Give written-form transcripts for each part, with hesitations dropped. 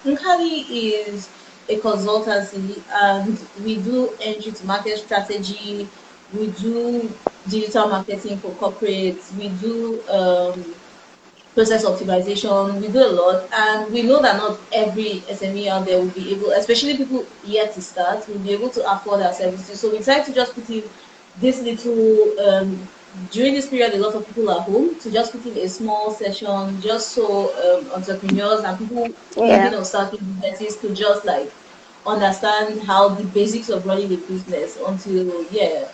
Nkali is a consultancy, and we do entry to market strategy. We do digital marketing for corporates. We do process optimization. We do a lot, and we know that not every SME out there will be able, especially people yet to start, will be able to afford our services. So we try to just put in this little during this period, a lot of people are home, to just put in a small session just so entrepreneurs and people thinking Yeah, of starting businesses could just like understand how the basics of running a business until yeah,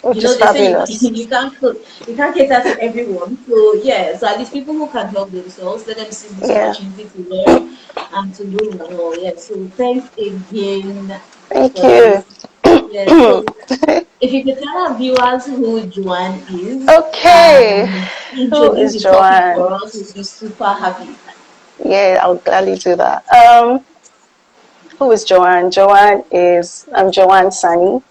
which you is know they say you fabulous. you can't cater to everyone. So yeah, so at least people who can help themselves, let them seize this Yeah, opportunity to learn and to grow and all. Yeah. So thanks again thank for you. this. Yeah. So if you could tell our viewers who Joanne is Okay, and who introduce is the topic Joanne? for us, we'll be super happy. Yeah, I'll gladly do that. Who is Joanne? I'm Joanne Sanni.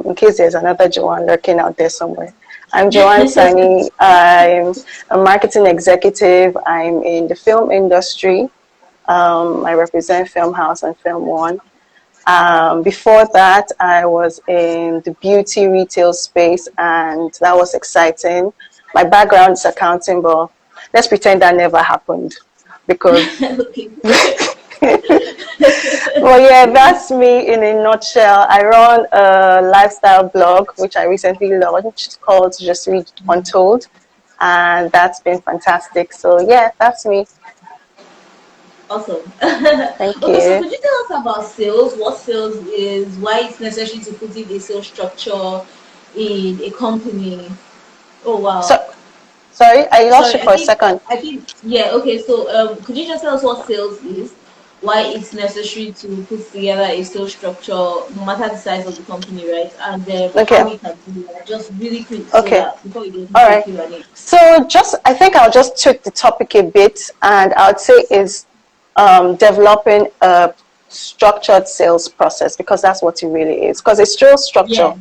In case there's another Joanne lurking out there somewhere. I'm Joanne Sanni. I'm a marketing executive. I'm in the film industry. I represent Film House and Film One. Before that, I was in the beauty retail space, and that was exciting. My background is accounting, but let's pretend that never happened because Okay. well, yeah, that's me in a nutshell. I run a lifestyle blog, which I recently launched called Just Read Untold. And that's been fantastic. So, yeah, that's me. Awesome. Thank Okay, so you. could you tell us about sales? What sales is? Why it's necessary to put in a sales structure in a company? Oh So, wow. sorry, I lost Sorry, you for a second. I think yeah. Okay, so could you just tell us what sales is? Why it's necessary to put together a sales structure, no matter the size of the company, right? And then how Okay, we can do that. Just really quick, so okay, that before we get all into the right. Q&A. So, I think I'll just tweak the topic a bit, and I would say is developing a structured sales process because that's what it really is. Because it's still structure.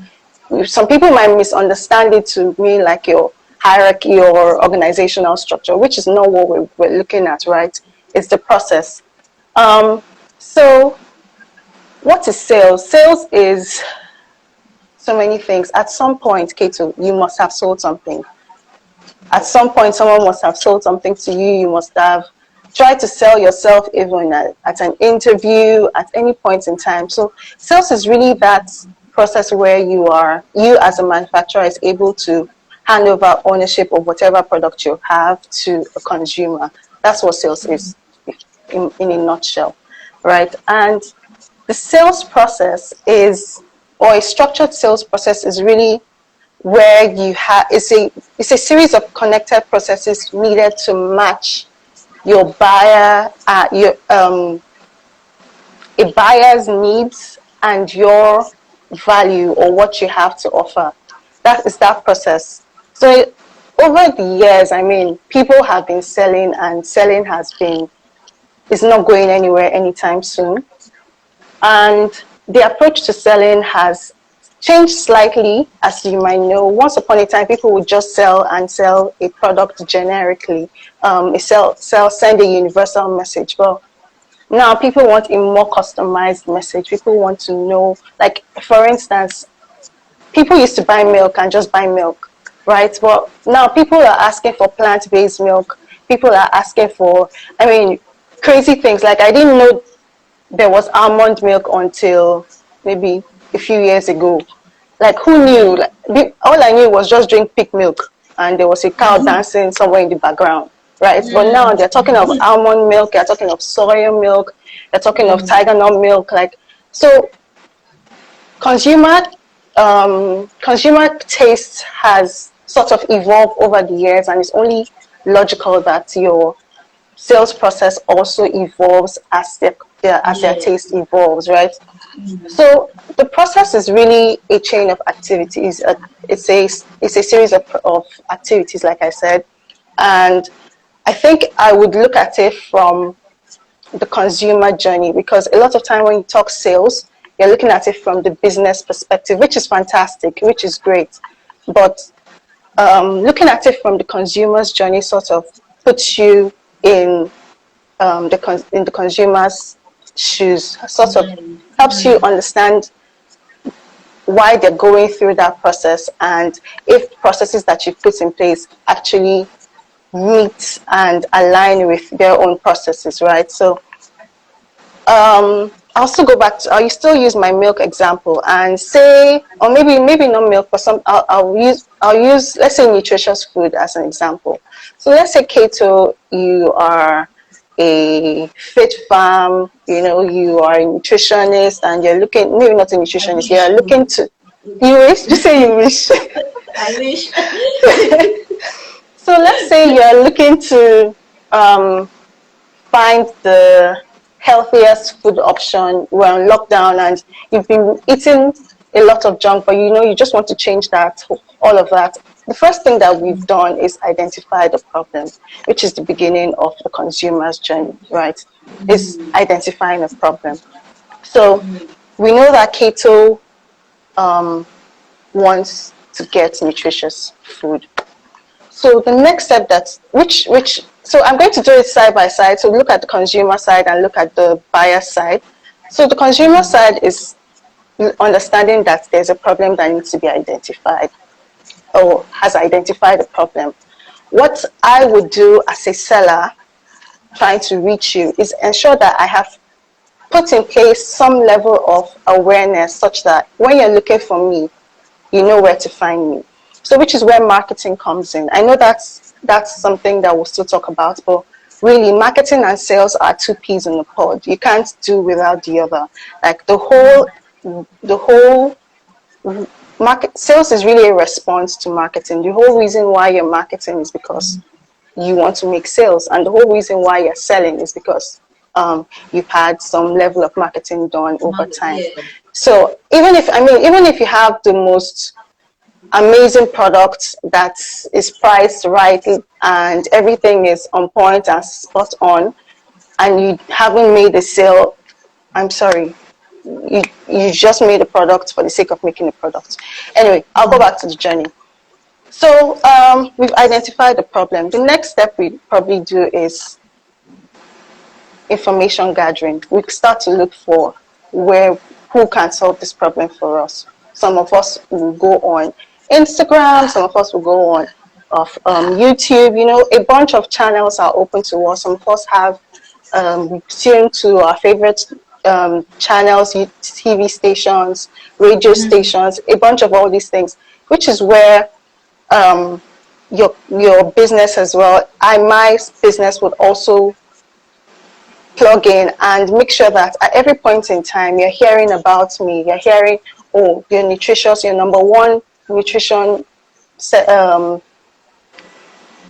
Yeah. Some people might misunderstand it to mean like your hierarchy or organizational structure, which is not what we're looking at, right? It's the process. Um, so, what is sales? Sales is so many things. At some point, Kato, you must have sold something. At some point, someone must have sold something to you. You must have tried to sell yourself even at an interview, at any point in time. So sales is really that process where you as a manufacturer is able to hand over ownership of whatever product you have to a consumer. That's what sales is in a nutshell, right? And the sales process or a structured sales process is really where you have it's a series of connected processes needed to match your buyer your a buyer's needs and your value or what you have to offer. That is that process. So over the years, I mean, people have been selling, and selling is not going anywhere anytime soon. And the approach to selling has changed slightly, as you might know. Once upon a time, people would just sell a product generically, send a universal message. But now people want a more customized message. People want to know, like, for instance, people used to buy milk and just buy milk, right? But now people are asking for plant-based milk. People are asking for, I mean, crazy things. Like, I didn't know there was almond milk until maybe a few years ago. Like, who knew? Yeah. Like, all I knew was just drink pig milk, and there was a cow dancing somewhere in the background, right? But now they're talking of almond milk, they're talking of soya milk, they're talking of Mm. tiger nut milk. Like, so consumer consumer taste has sort of evolved over the years, and it's only logical that your sales process also evolves as their Yeah. taste evolves, right? Mm. So the process is really a chain of activities. It's a series of activities, like I said, and I think I would look at it from the consumer journey, because a lot of time when you talk sales, you're looking at it from the business perspective, which is fantastic, which is great, but looking at it from the consumer's journey sort of puts you in in the consumer's shoes, sort of Mind. helps you understand why they're going through that process, and if processes that you've put in place actually meet and align with their own processes, right? So I'll still go back to, I'll still use my milk example and say, or maybe not milk, but I'll use, let's say, nutritious food as an example. So let's say, keto, you are a fit farm, you are a nutritionist, and you're looking, maybe not a I nutritionist, wish. you're looking to, you wish, you say you wish. I wish. So let's say you're looking to find the healthiest food option. We're on lockdown and you've been eating a lot of junk, but you just want to change that, all of that. The first thing that we've done is identify the problem, which is the beginning of the consumer's journey, right? Is identifying a problem. So we know that keto wants to get nutritious food. So the next step, so I'm going to do it side by side. So look at the consumer side and look at the buyer side. So the consumer side is understanding that there's a problem that needs to be identified, or has identified a problem. What I would do as a seller trying to reach you is ensure that I have put in place some level of awareness such that when you're looking for me, you know where to find me. So which is where marketing comes in. I know that's something that we'll still talk about, but really marketing and sales are two peas in a pod. You can't do without the other. Like the whole market, sales is really a response to marketing. The whole reason why you're marketing is because you want to make sales, and the whole reason why you're selling is because you've had some level of marketing done over time. Yeah. So even if you have the most amazing product that is priced right and everything is on point and spot on, and you haven't made a sale, I'm sorry, you just made a product for the sake of making a product. Anyway, I'll go back to the journey. So we've identified the problem. The next step we probably do is information gathering. We start to look for who can solve this problem for us. Some of us will go on Instagram, some of us will go on YouTube. A bunch of channels are open to us. Some of us have tuned to our favorite channels, TV stations, radio stations, a bunch of all these things, which is where your business as well, my business would also plug in and make sure that at every point in time you're hearing about me. You're hearing, oh, you're nutritious, you're number one nutrition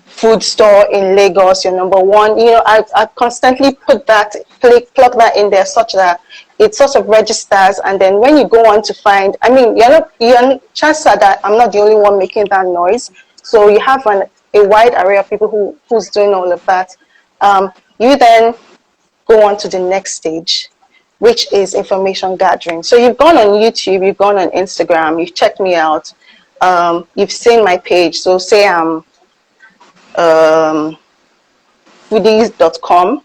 food store in Lagos, you're number one. I constantly plug that in there such that it sort of registers, and then when you go on to find, chances are that I'm not the only one making that noise. So you have a wide array of people who's doing all of that. You then go on to the next stage, which is information gathering. So you've gone on YouTube, you've gone on Instagram, you've checked me out, you've seen my page. So say I'm foodies.com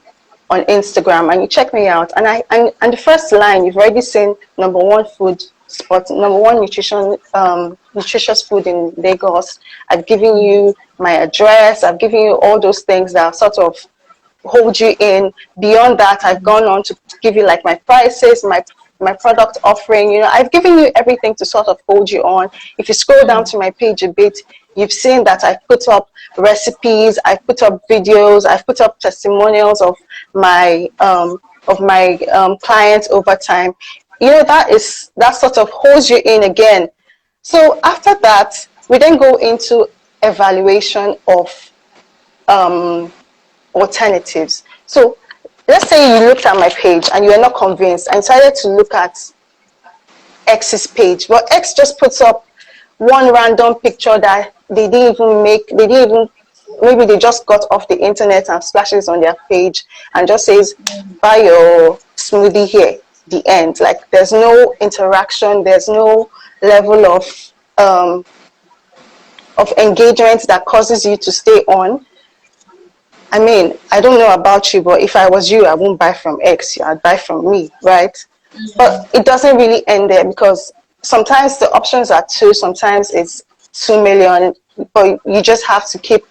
on Instagram, and you check me out, and the first line you've already seen number one food spot, number one nutritious food in Lagos. I've given you my address, I've given you all those things that sort of hold you in. Beyond that, I've gone on to give you like my prices, my product offering. I've given you everything to sort of hold you on. If you scroll down to my page a bit, you've seen that I've put up recipes, I've put up videos, I've put up testimonials of my clients over time. That sort of holds you in again. So after that, we then go into evaluation of alternatives. So let's say you looked at my page and you are not convinced and decided to look at X's page, but X just puts up one random picture that maybe they just got off the internet and splashes on their page and just says, buy your smoothie here, the end. Like, there's no interaction, there's no level of engagement that causes you to stay on. I mean, I don't know about you, but if I was you, I wouldn't buy from X. I'd buy from me, right? But it doesn't really end there, because sometimes the options are two, sometimes it's 2 million, but you just have to keep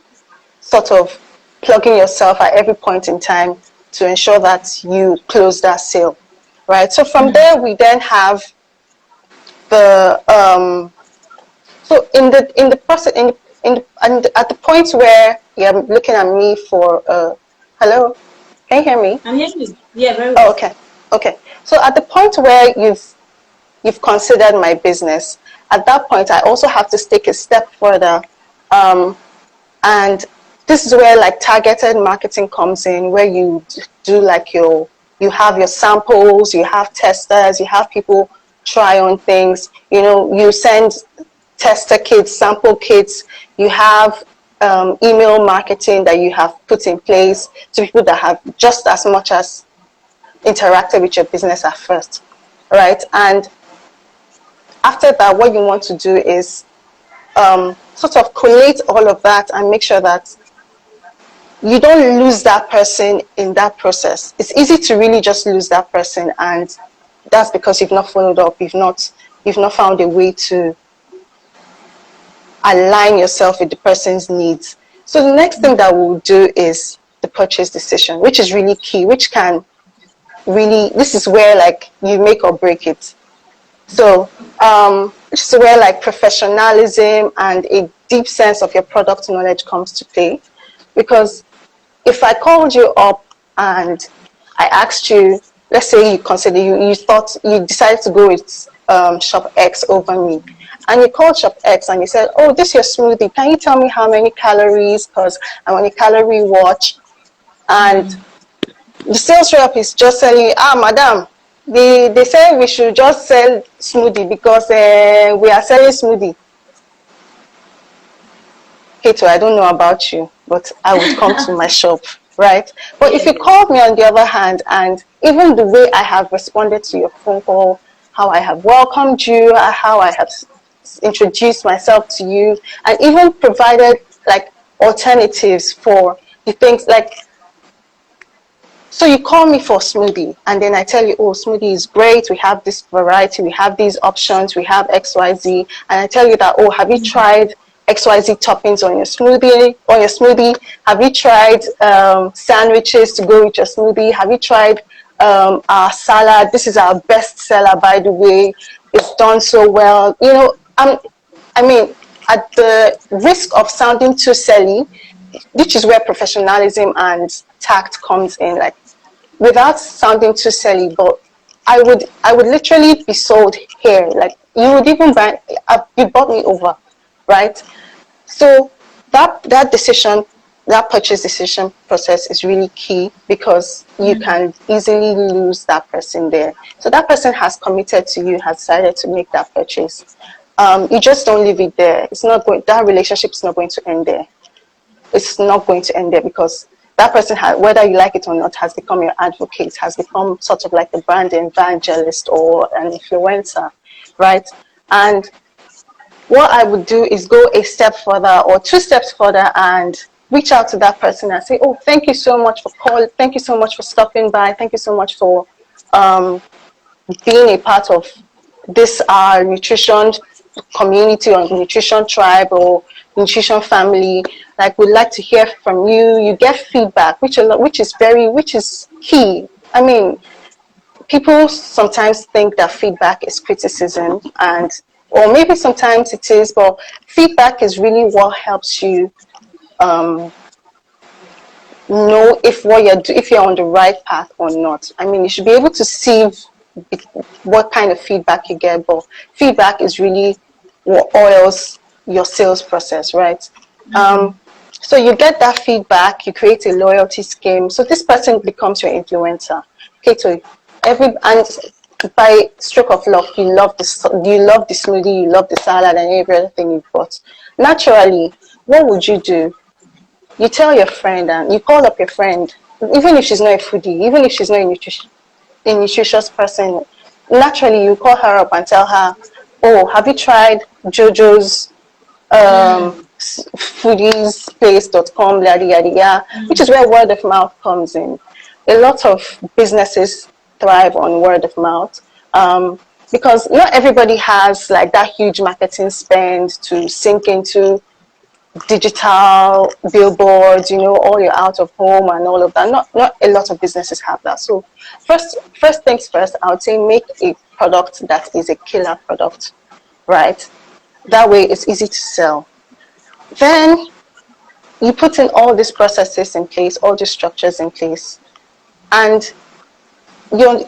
sort of plugging yourself at every point in time to ensure that you close that sale, right? So from there, we then have the so in the process and at the point where you're looking at me for hello, can you hear me? I'm hearing you. Yeah, very Oh, well. okay, okay. So at the point where you've considered my business, at that point I also have to take a step further, and this is where like targeted marketing comes in, where you do like you have your samples, you have testers, you have people try on things, you send tester kits, sample kits, you have email marketing that you have put in place to people that have just as much as interacted with your business at first, right? And after that, what you want to do is sort of collate all of that and make sure that you don't lose that person in that process. It's easy to really just lose that person, and that's because you've not followed up, you've not found a way to align yourself with the person's needs. So the next thing that we'll do is the purchase decision, which is really key, which can really, this is where like you make or break it. So this is where like professionalism and a deep sense of your product knowledge comes to play. Because if I called you up and I asked you, let's say you decided to go with Shop X over me, and you called Shop X and you said, oh, this is your smoothie, can you tell me how many calories, because I'm on a calorie watch, and the sales rep is just telling you, madam, they say we should just sell smoothie because we are selling smoothie. Kato, I don't know about you, but I would come to my shop, right? But if Yeah. you called me on the other hand, and even the way I have responded to your phone call, how I have welcomed you, how I have introduced myself to you, and even provided like alternatives for the things like, so you call me for smoothie, and then I tell you, oh, smoothie is great. We have this variety, we have these options, we have XYZ, and I tell you that, oh, have you tried XYZ toppings on your smoothie? Have you tried sandwiches to go with your smoothie? Have you tried our salad? This is our best seller, by the way. It's done so well. I mean, at the risk of sounding too silly, which is where professionalism and tact comes in. Like, without sounding too silly, but I would literally be sold here. Like, you would even buy, you bought me over, right? So that decision, that purchase decision process is really key, because you can easily lose that person there. So that person has committed to you, has decided to make that purchase. You just don't leave it there. It's not going. That relationship is not going to end there. It's not going to end there, because that person, whether you like it or not, has become your advocate, has become sort of like the brand evangelist or an influencer, right? And what I would do is go a step further or two steps further and reach out to that person and say, oh, thank you so much for calling. Thank you so much for stopping by. Thank you so much for being a part of this nutrition community or nutrition tribe or nutrition family. Like, we'd like to hear from you. You get feedback, which is key. I mean, people sometimes think that feedback is criticism, or maybe sometimes it is, but feedback is really what helps you know if you're on the right path or not. I mean, you should be able to see what kind of feedback you get, but feedback is really what oils your sales process, right? So you get that feedback, you create a loyalty scheme. So this person becomes your influencer. Okay, so and by stroke of luck, you love the smoothie, you love the salad, and everything you've bought. Naturally, what would you do? You tell your friend, and you call up your friend, even if she's not a foodie, even if she's not a nutritious person. Naturally, you call her up and tell her, oh, have you tried JoJo's Mm, foodiesplace.com, yada yada yada, which is mm, where word of mouth comes in. A lot of businesses thrive on word of mouth. Because not everybody has like that huge marketing spend to sink into digital billboards, all your out of home and all of that. Not a lot of businesses have that. So first things first, I would say make a product that is a killer product, right? That way it's easy to sell. Then you put in all these processes in place, all these structures in place, and you're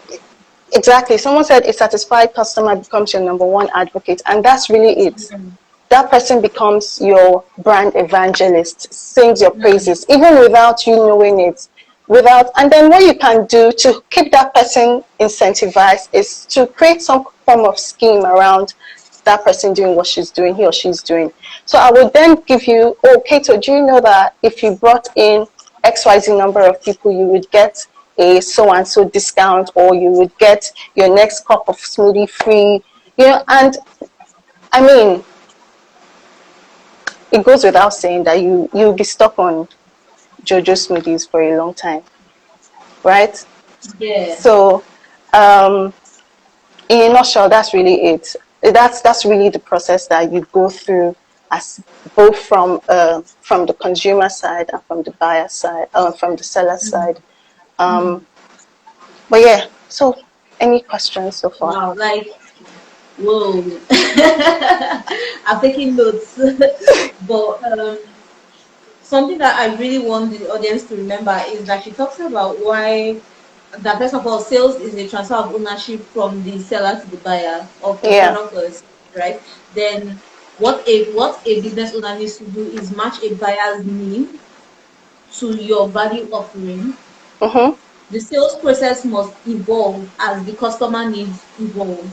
exactly. Someone said a satisfied customer becomes your number one advocate, and that's really it. mm, That person becomes your brand evangelist, sings your mm. praises, even without you knowing it. And then what you can do to keep that person incentivized is to create some form of scheme around that person doing what she's doing, he or she's doing. So I would then give you, oh, Kato, do you know that if you brought in XYZ number of people, you would get a so and so discount, or you would get your next cup of smoothie free, and I mean, it goes without saying that you'll be stuck on JoJo smoothies for a long time, right? Yeah. So, um, in a nutshell, that's really it. That's really the process that you go through, as both from the consumer side and from the buyer side, from the seller Mm, side. Um, mm. but yeah. So, any questions so far? Wow, like, whoa. I'm taking notes. But something that I really want the audience to remember is that she talks about why that first of all, sales is a transfer of ownership from the seller to the buyer of a Yeah. product or a service, right? Then what a business owner needs to do is match a buyer's need to your value offering. Mhm. The sales process must evolve as the customer needs evolve.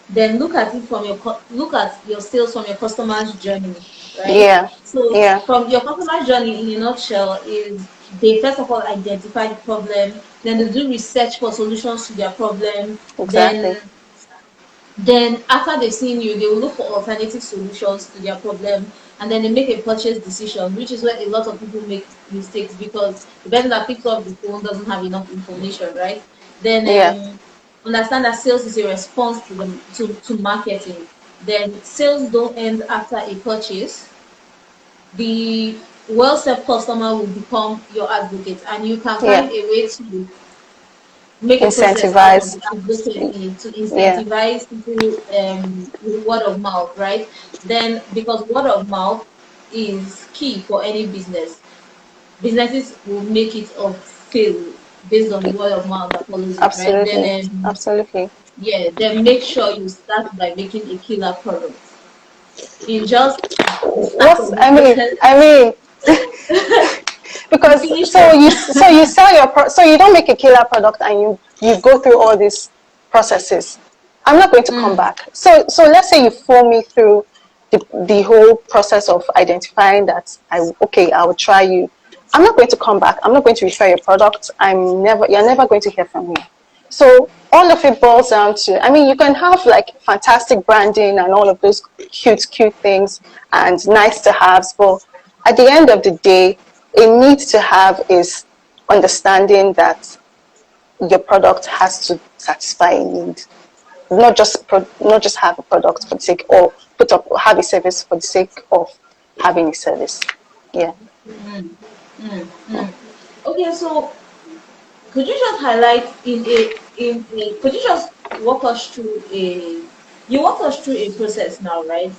Then look at your sales from your customer's journey, right? Yeah. So Yeah. from your customer's journey in a nutshell is they first of all identify the problem, then they do research for solutions to their problem, Exactly. then after they've seen you, they will look for alternative solutions to their problem, and then they make a purchase decision, which is where a lot of people make mistakes because the person that picks up the phone doesn't have enough information, right? Then Yeah. understand that sales is a response to to marketing. Then sales don't end after a purchase. The well-served customer will become your advocate, and you can Yeah. find a way to make a process out of Incentivize. the advocacy to Yeah. incentivize people with word of mouth, right? Then because word of mouth is key for any business. Businesses will make it or fail based on the word of mouth that follows it, right? Then Absolutely. Absolutely. yeah, then make sure you start by making a killer product. In just the start What's of the I mean? process, I mean, to because finish it. so you sell so you don't make a killer product and you go through all these processes. I'm not going to come Mm, back. So let's say you phone me through the whole process of identifying that I will try you. I'm not going to come back. I'm not going to refer your product. You're never going to hear from me. So all of it boils down to, I mean, you can have like fantastic branding and all of those cute things and nice to haves, but at the end of the day, it needs to have is understanding that your product has to satisfy a need, not just have a product for the sake, or put up have a service for the sake of having a service. Yeah. mm, mm. Okay, so could you just highlight could you just walk us through a you walk us through a process now, right?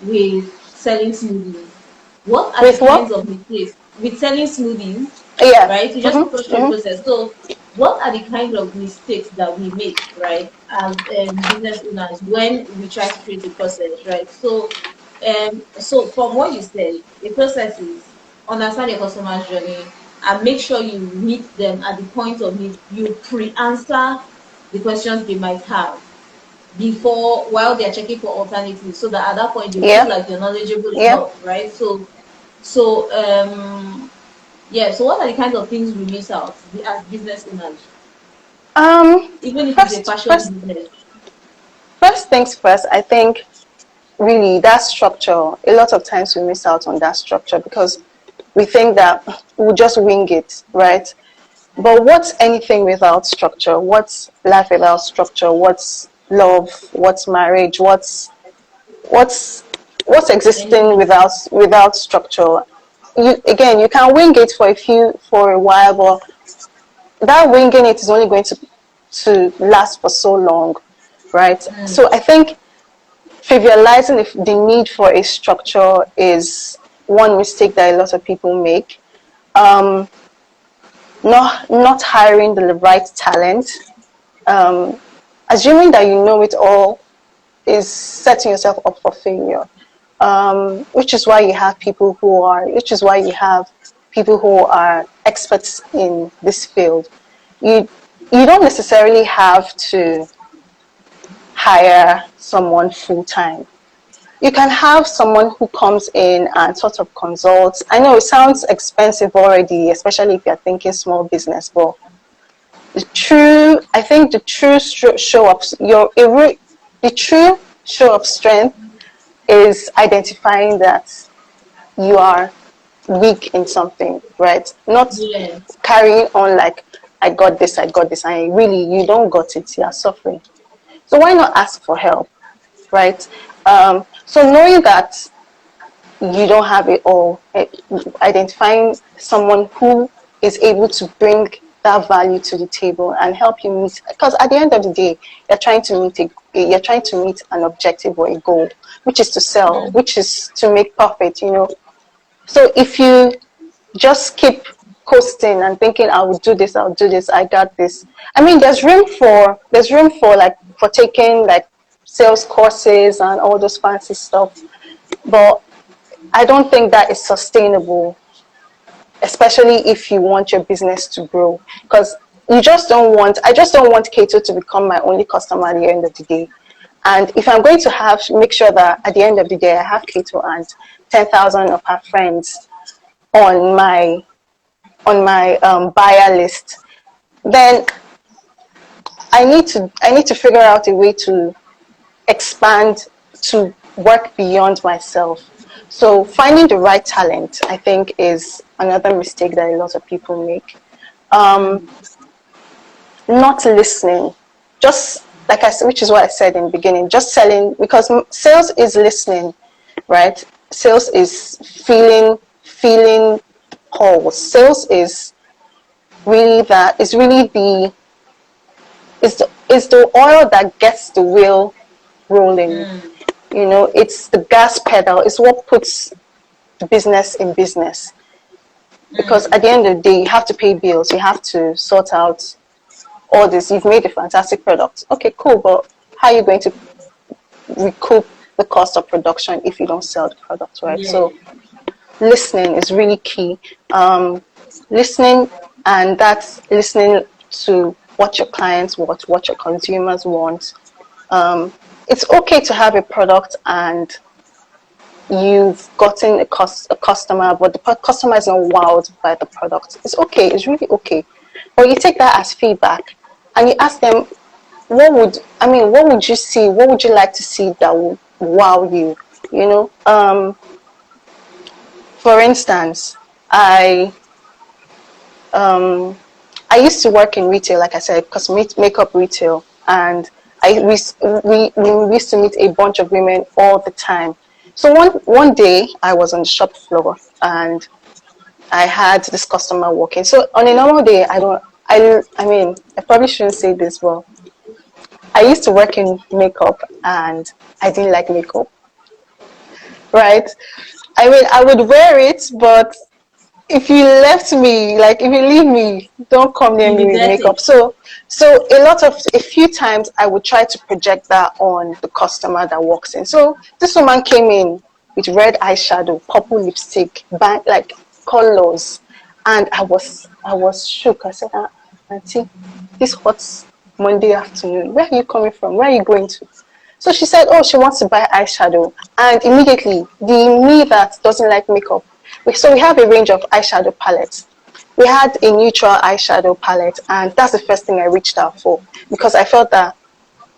With selling smoothies. What are the With kinds what? of mistakes with selling smoothies, Yeah. right? You just walk us through a process. So what are the kind of mistakes that we make, right, as business owners when we try to create a process, right? So from what you said, the process is understand your customer's journey and make sure you meet them at the point of need. You pre-answer the questions they might have before while they're checking for alternatives so that at that point they feel Yeah. like you're knowledgeable Yeah. enough, right? So yeah, so what are the kinds of things we miss out as business owners, Um. even if it's a First, fashion business? first things first. I think really that structure, a lot of times we miss out on that structure because we think that we'll just wing it, right? But what's anything without structure? What's life without structure? What's love? What's marriage? What's what's existing Anything. without structure? You again, you can wing it for a while, but that winging it is only going to last for so long, right? Mm. So I think trivializing the need for a structure is one mistake that a lot of people make. Um, not hiring the right talent, um, assuming that you know it all is setting yourself up for failure. Which is why you have which is why you have people who are experts in this field. You you don't necessarily have to hire someone full time. You can have someone who comes in and sort of consults. I know it sounds expensive already, especially if you're thinking small business, but I think the true show of the true show of strength is identifying that you are weak in something, right? Not Yeah. carrying on like I got this, and really you don't got it, you are suffering. So why not ask for help, right? So knowing that you don't have it all, identifying someone who is able to bring that value to the table and help you meet, because at the end of the day you're trying to meet an objective or a goal, which is to sell, Mm. which is to make profit, so if you just keep coasting and thinking I'll do this, I got this. I mean, there's room for like for taking like sales courses and all those fancy stuff, but I don't think that is sustainable, especially if you want your business to grow. Because I just don't want Kato to become my only customer at the end of the day. And if I'm going to make sure that at the end of the day I have Kato and 10,000 of her friends on my buyer list, then I need to figure out a way to expand, to work beyond myself. So finding the right talent, I think, is another mistake that a lot of people make. Um, Mm. Not listening, just like I said, which is what I said in the beginning, just selling, because sales is listening, right? Sales is feeling calls. Sales is really is the oil that gets the wheel rolling. Mm. It's the gas pedal. It's what puts the business in business. Because Mm. at the end of the day, you have to pay bills. You have to sort out all this. You've made a fantastic product. Okay, cool. But how are you going to recoup the cost of production if you don't sell the product, right? Yeah. So listening is really key. Listening, and that's listening to what your clients want, what your consumers want. It's okay to have a product and you've gotten a customer, but the customer is not wowed by the product. It's okay. It's really okay. But you take that as feedback and you ask them, what would you see? What would you like to see that would wow you? For instance, um, I used to work in retail, like I said, cosmetic makeup retail, and we used to meet a bunch of women all the time. So one day I was on the shop floor and I had this customer walking. So on a normal day, I mean, I probably shouldn't say this, but I used to work in makeup and I didn't like makeup, right? I mean, I would wear it, but if you left me, like if you leave me, don't come near You me be with dirty. makeup. So a few times I would try to project that on the customer that walks in. So this woman came in with red eyeshadow, purple lipstick, like colors, and I was shook. I said, Auntie, this hot Monday afternoon, where are you coming from? Where are you going to? So she said, oh, she wants to buy eyeshadow. And immediately, the me that doesn't like makeup, so we have a range of eyeshadow palettes. We had a neutral eyeshadow palette, and that's the first thing I reached out for because I felt that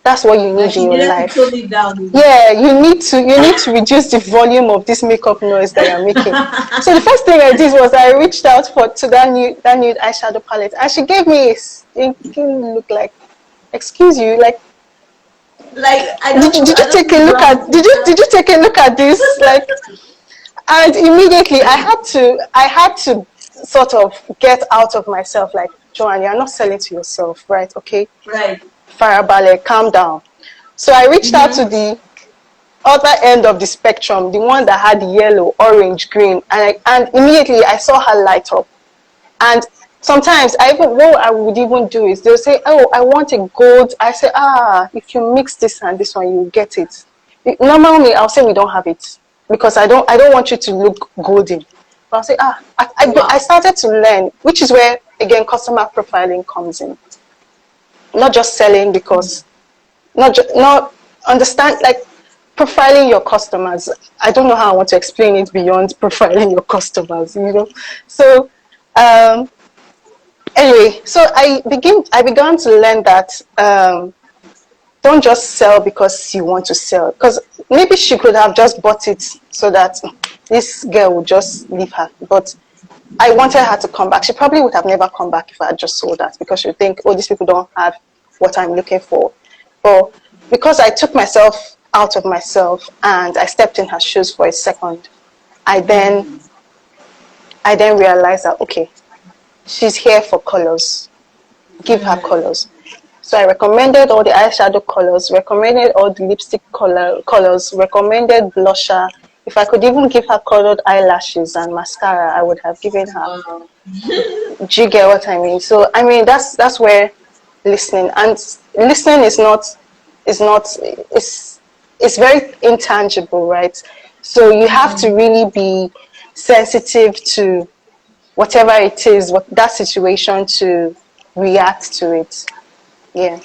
That's what you Like need in she your needed to tone life. it down. Yeah, you need to reduce the volume of this makeup noise that you're making. So the first thing I did was I reached out for to that new eyeshadow palette, and she gave me a stinking look like, excuse you, like, Like did you I don't take a do look brown at did you take a look at this, like. And immediately I had to sort of get out of myself, like, Joanne, you're not selling to yourself, right? Okay, right. farabale, calm down. So I reached out to Mm-hmm. the other end of the spectrum, the one that had yellow, orange, green, and immediately I saw her light up. And sometimes what I would even do is they'll say, "Oh, I want a gold." I say, if you mix this and this one, you get it. Normally, I'll say we don't have it because I don't want you to look golden. But I'll say, I Wow. started to learn, which is where again customer profiling comes in. Not just selling, because not understand, like, profiling your customers. I don't know how I want to explain it beyond profiling your customers. So um anyway, so I began to learn that, don't just sell because you want to sell, because maybe she could have just bought it so that this girl would just leave her, but I wanted her to come back. She probably would have never come back if I had just sold that, because she would think, oh, these people don't have what I'm looking for. But because I took myself out of myself and I stepped in her shoes for a second, I then I then realized that, okay, she's here for colors. Give her colors. So I recommended all the eyeshadow colors, recommended all the lipstick colors, recommended blusher. If I could even give her colored eyelashes and mascara, I would have given her. Wow. Do you get what I mean? So I mean that's where listening is not, it's very intangible, right? So you have to really be sensitive to whatever it is, what that situation, to react to it. Yeah.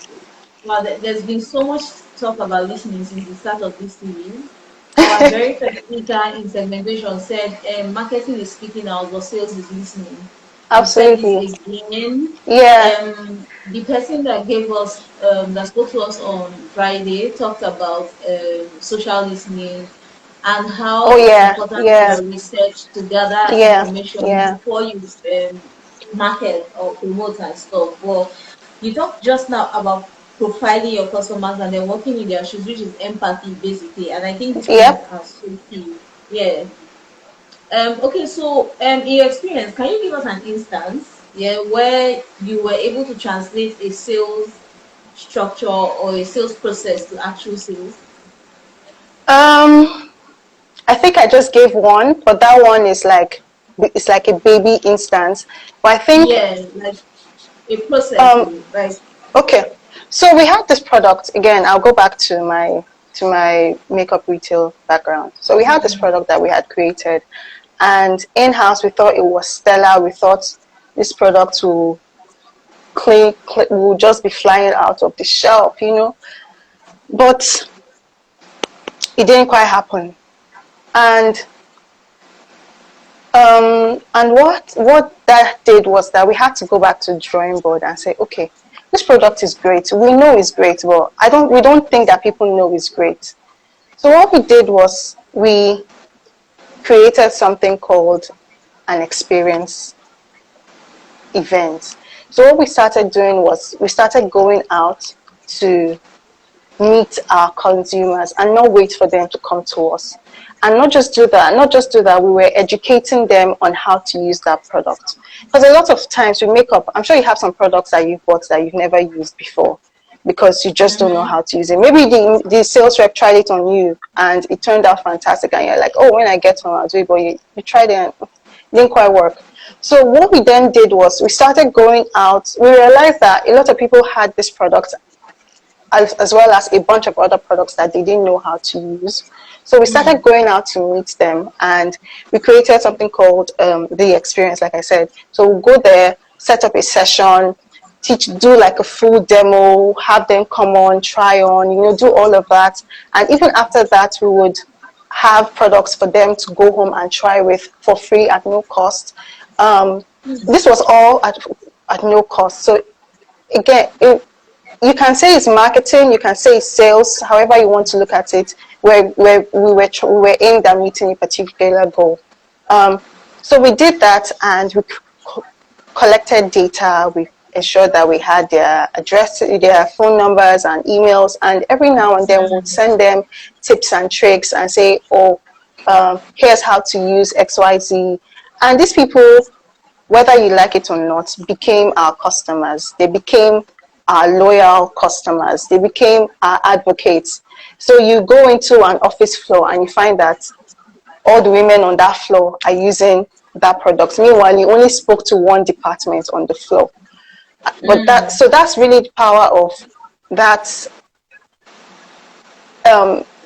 Wow, there's been so much talk about listening since the start of this series. Our very first speaker in segmentation said, marketing is speaking out, but sales is listening. You said this Absolutely. again. Yeah. The person that gave us, that spoke to us on Friday, talked about social listening and how Oh it's yeah. important for Yeah. your research to gather Yeah. information Yeah. before you market or promote and stuff. But you talked just now about profiling your customers and then working in their shoes, which is empathy basically. And I think these points Yep. are so key. Yeah. Okay, so in your experience, can you give us an instance, yeah, where you were able to translate a sales structure or a sales process to actual sales? Um, I think I just gave one, but that one is like, it's like a baby instance. But I think, Yeah, like a process, um, though, like. okay. So we had this product again. I'll go back to my makeup retail background. So we had this product that we had created, and in house we thought it was stellar. We thought this product will just be flying out of the shelf. But it didn't quite happen. And what that did was that we had to go back to the drawing board and say, okay, this product is great. We know it's great, but we don't think that people know it's great. So what we did was we created something called an experience event. So what we started doing was we started going out to meet our consumers and not wait for them to come to us. And not just do that, we were educating them on how to use that product. Because a lot of times with makeup, I'm sure you have some products that you've bought that you've never used before because you just don't know how to use it. Maybe the sales rep tried it on you and it turned out fantastic and you're like, oh, when I get home, I'll do it. But you tried it and it didn't quite work. So what we then did was we started going out. We realized that a lot of people had this product as well as a bunch of other products that they didn't know how to use. So we started going out to meet them, and we created something called the experience, like I said. So we'll go there, set up a session, do like a full demo, have them come on, try on, do all of that. And even after that, we would have products for them to go home and try with for free at no cost. This was all at no cost. So again, you can say it's marketing, you can say it's sales, however you want to look at it, where we were aimed at meeting a particular goal. So we did that, and we collected data. We ensured that we had their address, their phone numbers and emails, and every now and then we'd send them tips and tricks and say, oh, here's how to use XYZ. And these people, whether you like it or not, became our customers. They became our loyal customers. They became our advocates. So you go into an office floor and you find that all the women on that floor are using that product. Meanwhile, you only spoke to one department on the floor. But that's really the power of that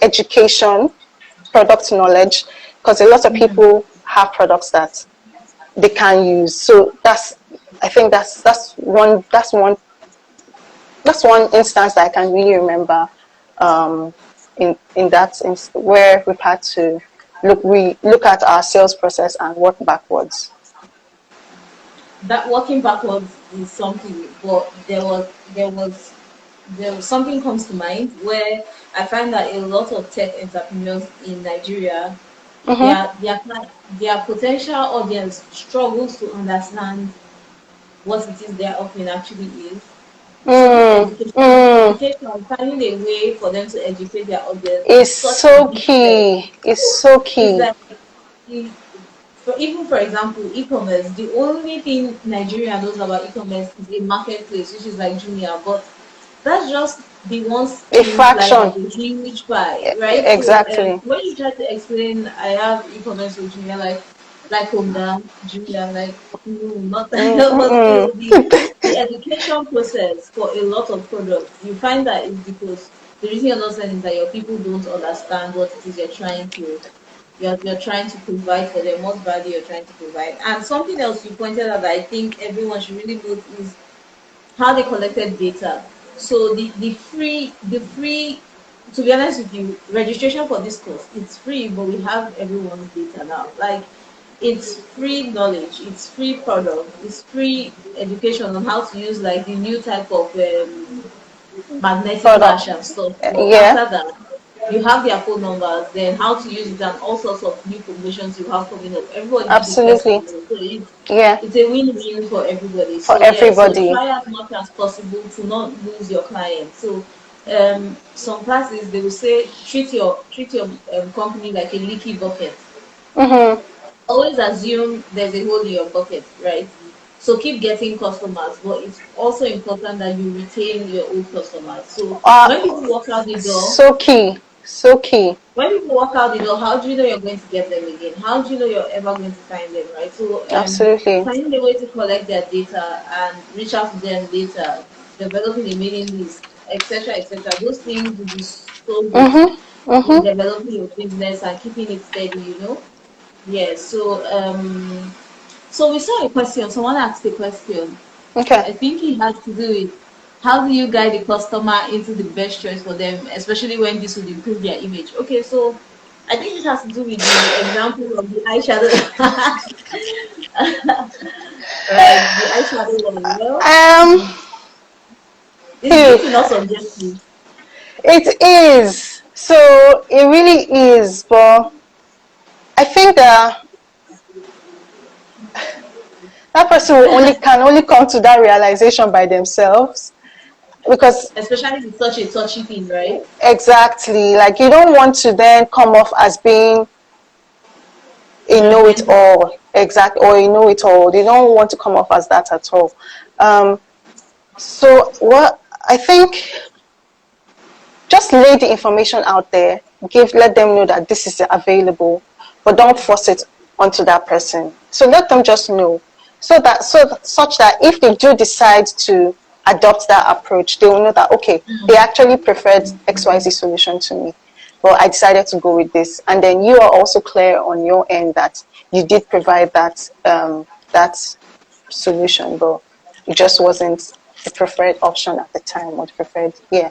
education, product knowledge, because a lot of people have products that they can use. So I think that's one instance that I can really remember, in that where we've had to look at our sales process and work backwards. That working backwards is something, but there was something comes to mind where I find that a lot of tech entrepreneurs in Nigeria, Mm-hmm. their potential audience struggles to understand what it is they're offering actually is. So this Mm. education, finding a way for them to educate their audience is It's such a so big step. key. It's so It's key. like, e- even for example, e-commerce, the only thing Nigeria knows about e-commerce is a marketplace, which is like Jumia, but that's just the one A thin slice of fraction. a huge pie, right? So Exactly. when you try to explain, I have e-commerce with Jumia, like Honda, Jumia, like no, not that, but still the education process for a lot of products, you find that is because the reason you're not selling is that your people don't understand what it is you're trying to provide for them, what value you're trying to provide. And something else you pointed out that I think everyone should really note is how they collected data. So the free to be honest with you, registration for this course it's free, but we have everyone's data now. Like it's free knowledge, it's free product, it's free education on how to use like the new type of magnetic Product. mesh and stuff. But Yeah. after that, you have their phone numbers, then how to use it, and all sorts of new promotions you have coming up. Everybody should be first to Absolutely. know. So Yeah. it's a win-win for everybody. For So yeah, so everybody. try as much as possible to not lose your clients. So some classes they will say treat your company like a leaky bucket. Mm-hmm. Always assume there's a hole in your bucket, right? So keep getting customers, but it's also important that you retain your old customers. So when people walk out the door, So key. So key. when people walk out the door, how do you know you're going to get them again? How do you know you're ever going to find them, right? So Absolutely. finding a way to collect their data and reach out to them later, developing a mailing list, etc., etc. Those things will be so good Mm-hmm. in Mm-hmm. developing your business and keeping it steady. Yes. So we saw a question. Someone asked a question. Okay. I think it has to do with how do you guide the customer into the best choice for them, especially when this would improve their image. Okay, so I think this has to do with the example of the eyeshadow, right? The eyeshadow one. Well, Um. it's Phew. beauty, not subjective. It is. So it really is. But I think that that person will only can only come to that realization by themselves, because Especially with such a touchy thing, right? exactly, like, you don't want to then come off as being a Judgmental. know-it-all, exact, or a know-it-all. They don't want to come off as that at all. um so what I think, just lay the information out there, let them know that this is available, but don't force it onto that person. So let them just know, such that if they do decide to adopt that approach, they will know that, okay, they actually preferred XYZ solution to me, but I decided to go with this. And then you are also clear on your end that you did provide that solution, but it just wasn't the preferred option at the time, or the preferred, yeah.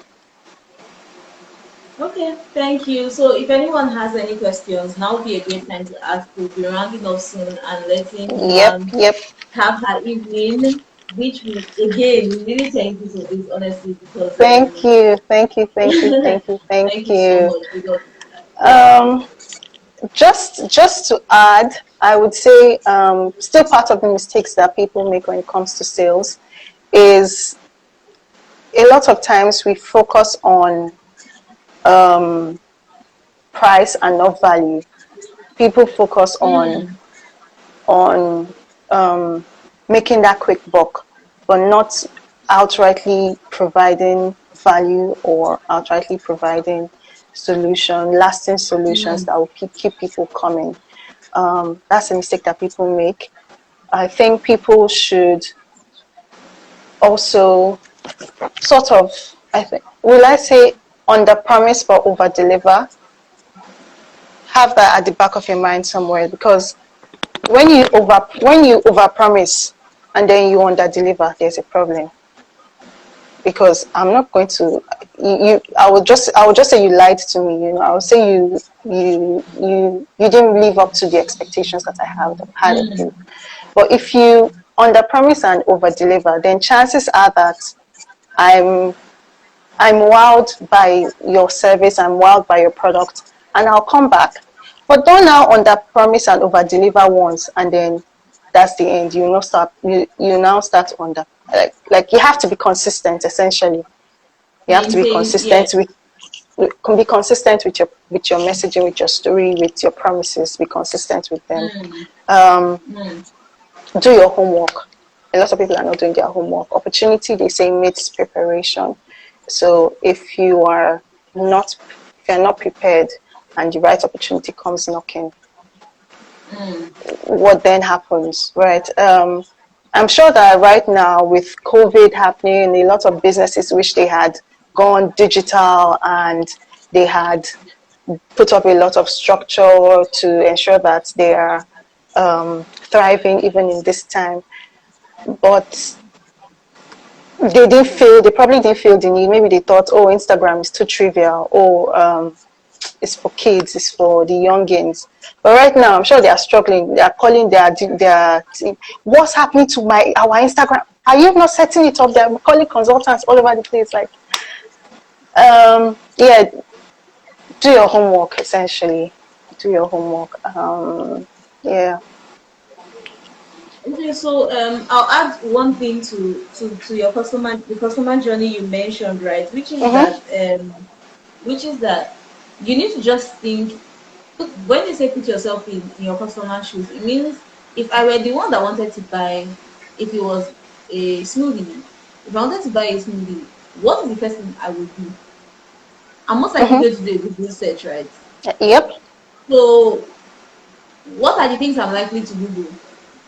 Okay, thank you. So if anyone has any questions, now would be a great time to ask. We'll be rounding off soon and letting Yep, Joanne yep. have her evening. which we again we really thank you for this honestly because Thank you, thank you, thank you, thank you, thank thank you so you. much because yeah. Um, just to add, I would say still part of the mistakes that people make when it comes to sales is a lot of times we focus on um, price and not value. People focus Mm, on making that quick buck, but not outrightly providing value or outrightly providing lasting solutions mm, that will keep people coming. That's a mistake that people make. I think people should also sort of, I think, will I say under promise but over deliver? Have that at the back of your mind somewhere, because when you over promise and then you under deliver, there's a problem. Because I'm not going to I would just say you lied to me. I would say you didn't live up to the expectations that I had of you. mm, But if you under promise and over deliver, then chances are that I'm I'm wowed by your service, I'm wowed by your product, and I'll come back. But don't now under promise and over deliver once, and then that's the end. You now start under, like you have to be consistent. Essentially, you have to be maintain, yeah. consistent be consistent with your messaging, with your story, with your promises. Be consistent with them. Mm, Um, mm, do your homework. A lot of people are not doing their homework. Opportunity, they say, meets preparation. So if you're not prepared and the right opportunity comes knocking, mm, what then happens, right? I'm sure that right now with COVID happening, a lot of businesses wish they had gone digital and they had put up a lot of structure to ensure that they are thriving even in this time. But they probably didn't feel the need. Maybe they thought, oh, Instagram is too trivial. Oh, it's for kids, it's for the youngins. But right now, I'm sure they are struggling. They are calling their team. What's happening to our Instagram? Are you not setting it up? They're calling consultants all over the place. Like, yeah, do your homework. Essentially, do your homework. Yeah. okay, so I'll add one thing to your the customer journey you mentioned, right? Mm-hmm. Which is that you need to just think. When you say put yourself in your customer's shoes, it means if I were the one that wanted to buy, if it was a smoothie, if I wanted to buy a smoothie, what is the first thing I would do? I'm most likely Mm-hmm. going to do a Google search, right? Yep. So, what are the things I'm likely to Google?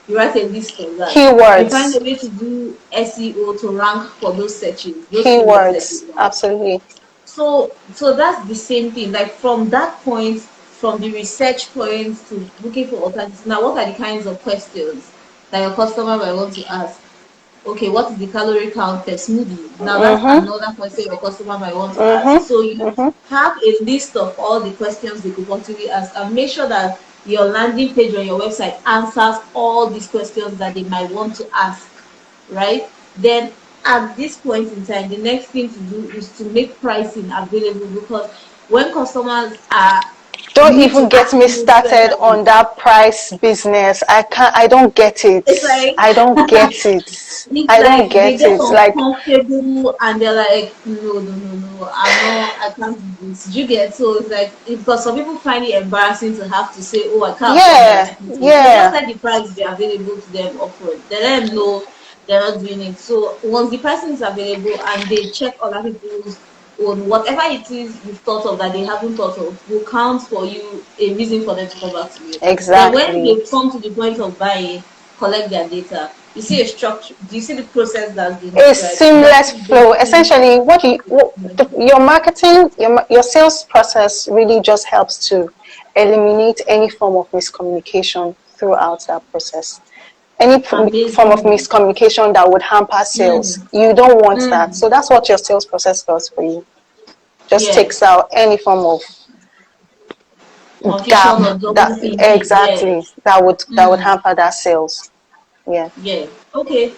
You write a list of that. You find Keywords. a way to do SEO to rank for those searches, those keyword Keywords. searches, right? Absolutely. So that's the same thing. Like from that point, from the research point to looking for alternatives. Now, what are the kinds of questions that your customer might want to ask? Okay, what is the calorie count per smoothie? Now that's Mm-hmm. another question your customer might want to ask. Mm-hmm. So you Mm-hmm. have a list of all the questions they could possibly ask and make sure that your landing page on your website answers all these questions that they might want to ask, right? Then at this point in time, the next thing to do is to make pricing available because when customers are Don't need even to get ask me you started specially, on that price business. I don't get it. it's like I don't get it. it's I don't like they get get it. Like, uncomfortable and they're like, no, I can't do this. Do you get? So it's like because some people find it embarrassing to have to say, oh, I can't afford that yeah, smoothie. So just yeah, let the price be available to them upfront. They let them know they're not doing it. So once the person is available and they check other people's own whatever it is you've thought of that they haven't thought of will count for you a reason for them to come back to you. Then when exactly. they come to the point of buying, collect their data. You see a structure. Do you see the process that's been A described? That seamless is flow. basically Essentially, your marketing, your sales process really just helps to eliminate any form of miscommunication throughout that process. Any form of amazing. miscommunication that would hamper sales. Mm, You don't want that. mm, So that's what your sales process does for you. Just yeah. takes out any form of Confusion gap or double that thinking. Yeah. exactly that would Mm, hamper that sales. Yeah. yeah. Okay.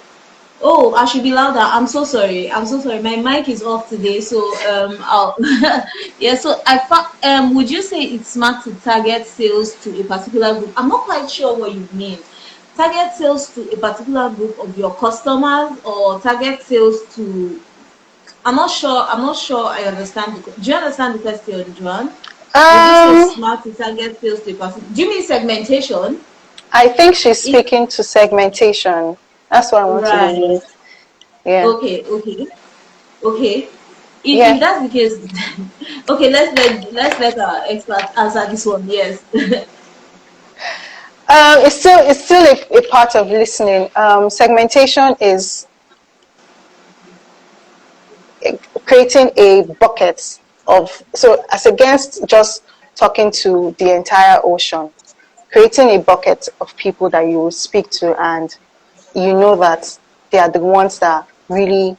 Oh, I should be louder. I'm so sorry. I'm so sorry. My mic is off today, so I'll yeah. So would you say it's smart to target sales to a particular group? I'm not quite sure what you mean. Target sales to a particular group of your customers, or target sales to? I'm not sure. I'm not sure. I understand. Do you understand the question, Joanne? Would you say Um, smart to target sales to a particular? Do you mean segmentation? I think she's If speaking to segmentation. That's what I want to right. believe. Yeah. Okay. Okay. Okay. If Yeah. that's the case, okay, let's let our expert answer this one. Yes. It's still a part of listening. Segmentation is creating a bucket of, so as against just talking to the entire ocean, creating a bucket of people that you will speak to, and you know that they are the ones that really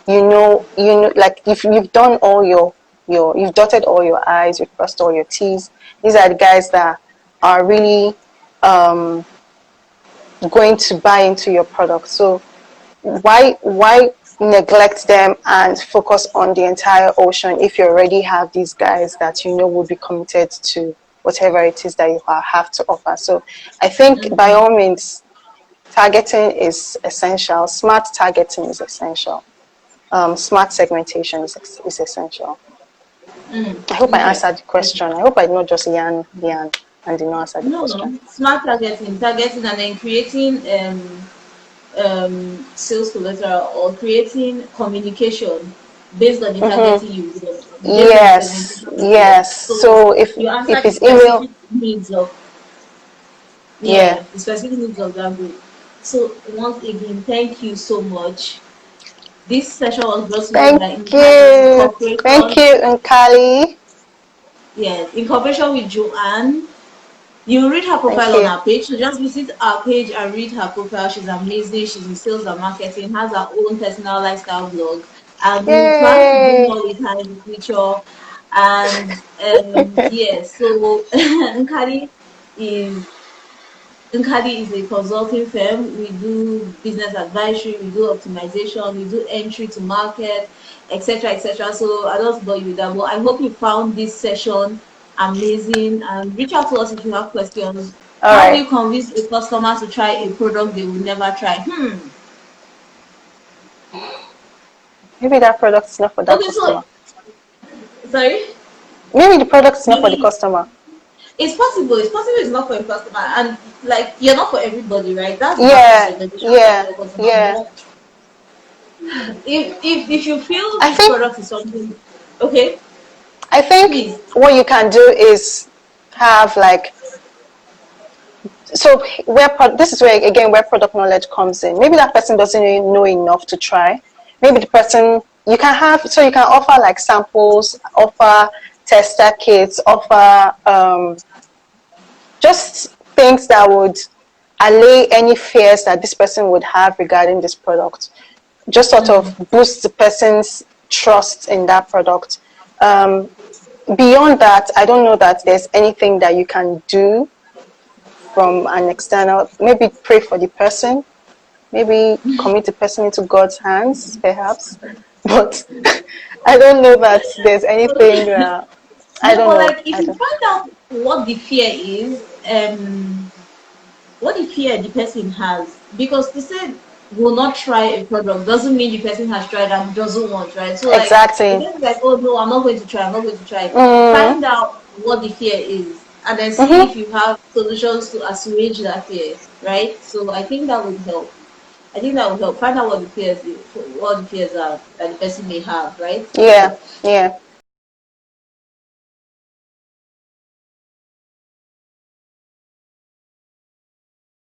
like if you've done all your you've dotted all your I's, you've crossed all your T's. These are the guys that are really um going to buy into your product. So why neglect them and focus on the entire ocean if you already have these guys that you know will be committed to whatever it is that you have to offer. So I think by all means, targeting is essential. Smart targeting is essential. Smart segmentation is essential. I hope I Okay. answered the Okay. question. I hope I not just yan and did not answer the No, question. no. Smart targeting, and then creating sales collateral, or creating communication based on the Mm-hmm. targeting you do, based on the Yes, segmentation you do. yes. So So if you if answer the it's email, specific needs of, yeah. yeah, the specific needs of that group. So once again, thank you so much. This session was brought to you by Nkali in Thank cooperation, you, Nkali. yes, in cooperation with Joanne. You read her Thank profile on you. our page. So just visit our page and read her profile. She's amazing. She's in sales and marketing, has her own personal lifestyle blog. And we plan to do Yay! more with her in the future. And yes, so is Nkali is a consulting firm. We do business advisory, we do optimization, we do entry to market, etc., etc. So I don't bore you with that, but I hope you found this session amazing. And reach out to us if you have questions. All How do right. you convince a customer to try a product they will never try? Maybe that product is not for that Okay, so customer. sorry. Maybe the product is not for the Maybe customer. it's possible. It's possible it's not for a customer, and like you're not for everybody, right? That's back to Yeah, segmentation yeah, factor. But yeah. if you feel I this think product is something, okay, I think please. what you can do is have like, so this is where again where product knowledge comes in. Maybe that person doesn't even know enough to try. Maybe the person, you can have, so you can offer like samples, offer tester kits, offer just things that would allay any fears that this person would have regarding this product. Just sort of boost the person's trust in that product. Beyond that, I don't know that there's anything that you can do from an external. Maybe pray for the person, maybe commit the person into God's hands, perhaps. But I don't know that there's anything. I No, don't but know. like if I you don't. find out what the fear is, what the fear the person has, because to say will not try a product doesn't mean the person has tried and doesn't want, right? So like the Exactly. person is like, oh no, I'm not going to try, I'm not going to try. Mm, Find out what the fear is, and then see mm-hmm. if you have solutions to assuage that fear, right? So I think that would help. I think that would help. Find out what the fears are that the person may have, right? Yeah, So yeah.